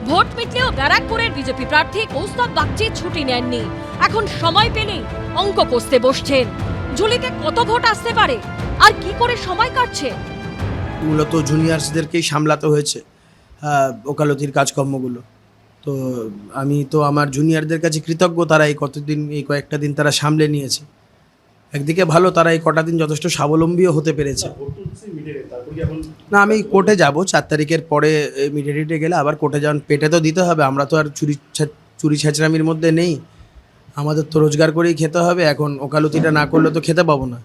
Vote মিটলেও ব্যারাকপুরের BJP প্রার্থী কৌস্তব বাগচি ছুটি নেননি। এখন সময় পেলেই অঙ্ক কষতে বসছেন। ঝুলিতে কত ভোট আসতে পারে আর কি করে সময় কাটছে। মূলত জুনিয়র্সদেরকেই সামলাতে হয়েছে ওকালতির কাজকর্মগুলো। তো আমি তো আমার জুনিয়রদের কাছে কৃতজ্ঞ, তারা এই কয়েকটা দিন তারা সামলে নিয়েছে। একদিকে ভালো, তারা এই কটা দিন যথেষ্ট স্বাবলম্বীও হতে পেরেছে। না, আমি কোর্টে যাব 4 তারিখের পরে। মিডিয়েটে গেলে আবার কোর্টে যাওয়ার পেটে তো দিতে হবে। আমরা তো আর চুরি ছেঁচড়ামির মধ্যে নেই, আমাদের তো রোজগার করেই খেতে হবে। এখন ওকালতিটা না করলে তো খেতে পাবো না।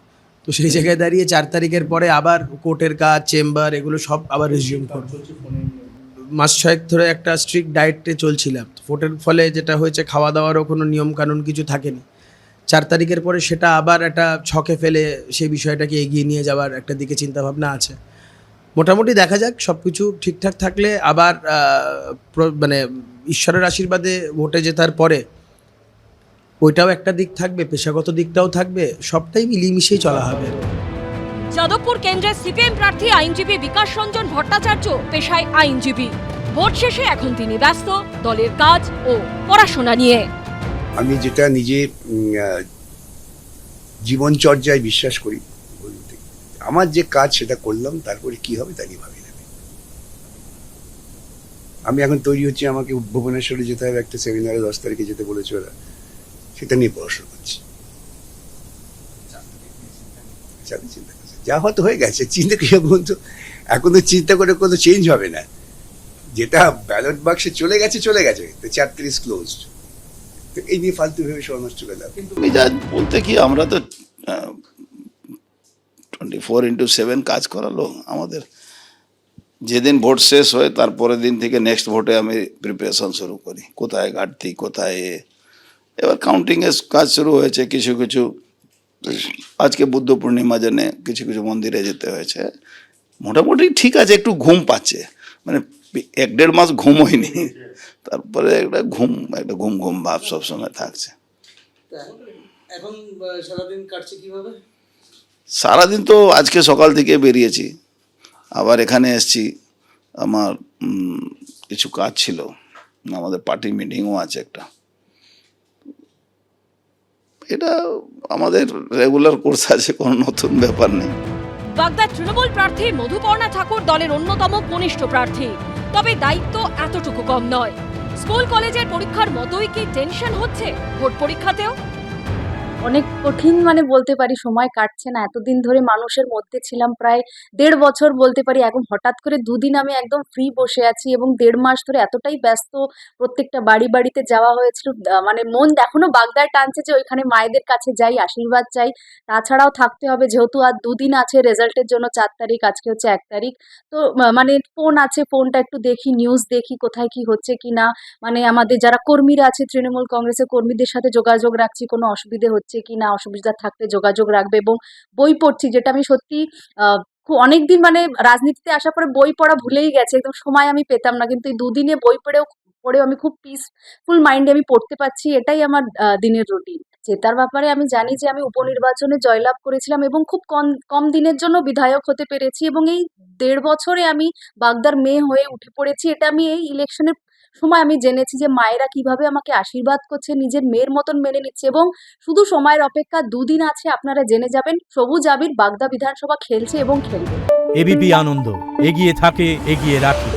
তো সেই জায়গায় দাঁড়িয়ে 4 তারিখের পরে আবার কোর্টের কাজ, চেম্বার, এগুলো সব আবার রিজিউম করবো। মাস 6 ধরে একটা স্ট্রিক্ট ডায়েটে চলছিলাম। ভোটের ফলে যেটা হয়েছে, খাওয়া দাওয়ারও কোনো নিয়মকানুন কিছু থাকেনি। 4 তারিখের পরে সেটা আবার একটা ছকে ফেলে সেই বিষয়টাকে এগিয়ে নিয়ে যাওয়ার একটা দিকে চিন্তাভাবনা আছে। মোটামুটি দেখা যাক, সব কিছু ঠিকঠাক থাকলে আবার মানে ঈশ্বরের আশীর্বাদে ভোটে জেতার পরে ওইটাও একটা দিক থাকবে, পেশাগত দিকটাও থাকবে, সবটাই মিলিয়ে মিশিয়ে চলা হবে। যাদবপুর কেন্দ্রের সিপিএম প্রার্থী আইনজীবী বিকাশ রঞ্জন ভট্টাচার্য পেশায় আইনজীবী। ভোট শেষে এখন তিনি ব্যস্ত দলের কাজ ও পড়াশোনা নিয়ে। আমি যেটা নিজে জীবনচর্যায় বিশ্বাস করি, বলতে আমার যে কাজ সেটা করলাম, তারপরে কি হবে তা নিয়ে ভাবি না। আমি এখন তৈরি হচ্ছি, আমাকে ভুবনেশ্বরে যেতে হবে একটা সেমিনারে, 10 তারিখে যেতে বলেছে ওরা, সেটা নিয়ে পড়াশোনা করছি। চিন্তা করছি, যা হয়তো হয়ে গেছে, চিন্তা কি বলতো, এখন তো চিন্তা করে কোনো চেঞ্জ হবে না। যেটা ব্যালট বাক্সে চলে গেছে চলে গেছে, তো চ্যাপ্টার ইজ ক্লোজড। তো এই নিয়ে ফালতু ভেবে সময় নষ্ট করে দাও। কিন্তু বলতে কি, আমরা তো 24/7 কাজ করালো আমাদের। যেদিন ভোট শেষ হয় তারপরের দিন থেকে নেক্সট ভোটে আমি প্রিপারেশন শুরু করি, কোথায় ঘাটতি কোথায় এবার কাউন্টিংয়ের কাজ শুরু হয়েছে। কিছু কিছু আজকে বুদ্ধ পূর্ণিমা জন্যে কিছু কিছু মন্দিরে যেতে হয়েছে। মোটামুটি ঠিক আছে, একটু ঘুম পাচ্ছে, মানে 1-1.5 মাস ঘুম হয়নি, তারপরে একটা ঘুম ঘুম ভাব সবসময় থাকছে। এখন সারাদিন কাটছে কিভাবে? সারাদিন তো আজকে সকাল থেকে বেরিয়েছি, আবার এখানে এসছি। আমার কিছু কাজ ছিল, আমাদের পার্টি মিটিংও আছে একটা। এটা আমাদের রেগুলার কোর্স আছে, কোনো নতুন ব্যাপার নেই। বাগদার তৃণমূল প্রার্থী মধুপর্ণা ঠাকুর দলের অন্যতম কনিষ্ঠ প্রার্থী। তবে দায়িত্ব এতটুকু কম নয়। স্কুল কলেজের পরীক্ষার মতোই কি টেনশন হচ্ছে ভোট পরীক্ষাতেও? অনেক কঠিন, মানে বলতে পারি সময় কাটছে না। এতদিন ধরে মানুষের মধ্যে ছিলাম, প্রায় 1.5 বছর বলতে পারি। এখন হঠাৎ করে 2 দিন আমি একদম ফ্রি বসে আছি, এবং 1.5 মাস ধরে এতটাই ব্যস্ত, প্রত্যেকটা বাড়িতে যাওয়া হয়েছিল। মানে মন এখনো বাগদায় টানছে যে ওইখানে মায়েদের কাছে যাই, আশীর্বাদ চাই। তাছাড়াও থাকতে হবে, যেহেতু আর 2 দিন আছে রেজাল্টের জন্য। 4 তারিখ, আজকে হচ্ছে 1 তারিখ। তো মানে ফোন আছে, ফোনটা একটু দেখি, নিউজ দেখি কোথায় কি হচ্ছে কি না। মানে আমাদের যারা কর্মীরা আছে, তৃণমূল কংগ্রেসের কর্মীদের সাথে যোগাযোগ রাখছি, কোনো অসুবিধে হচ্ছে কি না, অসুবিধা থাকলে যোগাযোগ রাখবে। এবং বই পড়ছি, যেটা আমি সত্যি খুব অনেকদিন, মানে রাজনীতিতে আসার পরে বই পড়া ভুলেই গেছে, একদম সময় আমি পেতাম না। কিন্তু এই 2 দিনে বই পড়েও আমি খুব পিসফুল মাইন্ডে আমি পড়তে পারছি। এটাই আমার দিনের রুটিন। জেতার ব্যাপারে আমি জানি যে আমি উপনির্বাচনে জয়লাভ করেছিলাম এবং খুব কম দিনের জন্য বিধায়ক হতে পেরেছি, এবং এই 1.5 বছরে আমি বাগদার মেয়ে হয়ে উঠে পড়েছি। এটা আমি এই ইলেকশনের সময় আমি জেনেছি যে মায়েরা কিভাবে আমাকে আশীর্বাদ করছে, নিজের মেয়ের মতন মেনে নিচ্ছে। এবং শুধু সময়ের অপেক্ষা, 2 দিন আছে, আপনারা জেনে যাবেন সবুজ আবির বাগদা বিধানসভা খেলছে এবং খেলবে। এবিপি আনন্দ এগিয়ে থাকে, এগিয়ে রাখে।